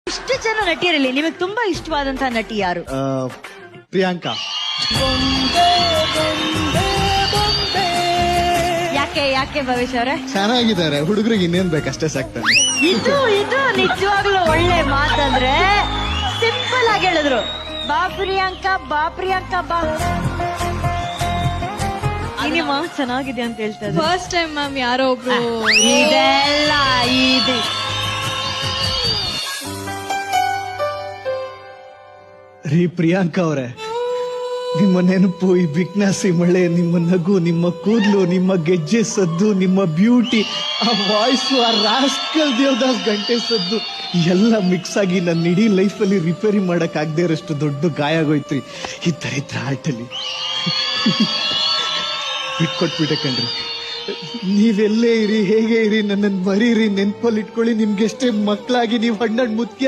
ಇಷ್ಟು ಜನ ನಟಿಯರಲ್ಲಿ ನಿಮಗೆ ತುಂಬಾ ಇಷ್ಟವಾದಂತಹ ನಟಿ ಯಾರು? ಪ್ರಿಯಾಂಕಾ. ಯಾಕೆ ಭವೇಶ್ ಅವರೇ? ಚೆನ್ನಾಗಿದ್ದಾರೆ, ಹುಡುಗರಿಗೆ ಇನ್ನೇನ್ ಬೇಕಷ್ಟೇ ಸಾಕ್ತಾನೆ. ಇದು ನಿಜವಾಗ್ಲೂ ಒಳ್ಳೆ ಮಾತಂದ್ರೆ ಸಿಂಪಲ್ ಆಗಿ ಹೇಳಿದ್ರು, ಬಾ ಪ್ರಿಯಾಂಕಾ ಬಾ. ಸಿನಿಮಾ ಚೆನ್ನಾಗಿದೆ ಅಂತ ಹೇಳ್ತಾರೆ. ಫಸ್ಟ್ ಟೈಮ್ ಮ್ಯಾಮ್ ಯಾರೋ ಒಬ್ರು ಇದೆಲ್ಲ ಇದೆ. ರೀ ಪ್ರಿಯಾಂಕಾ ಅವರೇ, ನಿಮ್ಮ ನೆನಪು, ಈ ಬಿಗ್ನಾಸಿ ಮಳೆ, ನಿಮ್ಮ ನಗು, ನಿಮ್ಮ ಕೂದಲು, ನಿಮ್ಮ ಗೆಜ್ಜೆ ಸದ್ದು, ನಿಮ್ಮ ಬ್ಯೂಟಿ, ಆ ವಾಯ್ಸು, ಆ ರಾಸ್ಕಲ್ ದೇವದಾಸ್ ಗಂಟೆ ಸದ್ದು ಎಲ್ಲ ಮಿಕ್ಸ್ ಆಗಿ ನನ್ನ ಇಡೀ ಲೈಫಲ್ಲಿ ರಿಪೇರಿ ಮಾಡಕ್ ಆಗದೆ ಇರೋಷ್ಟು ದೊಡ್ಡ ಗಾಯ ಆಗೋಯ್ತ್ರಿ ಈ ದರಿದ್ರ ಆಟಲ್ಲಿ. ಬಿಟ್ಕೊಟ್ಬಿಟ್ಟೆ ಕಣ್ರಿ. ನೀವೆಲ್ಲೇ ಇರಿ, ಹೇಗೆ ಇರಿ, ನನ್ನನ್ನು ಮರೀರಿ, ನೆನ್ಪಲ್ಲಿ ಇಟ್ಕೊಳ್ಳಿ. ನಿಮ್ಗೆಷ್ಟೇ ಮಕ್ಕಳಾಗಿ ನೀವು ಹಣ್ಣು ಮುತ್ಯ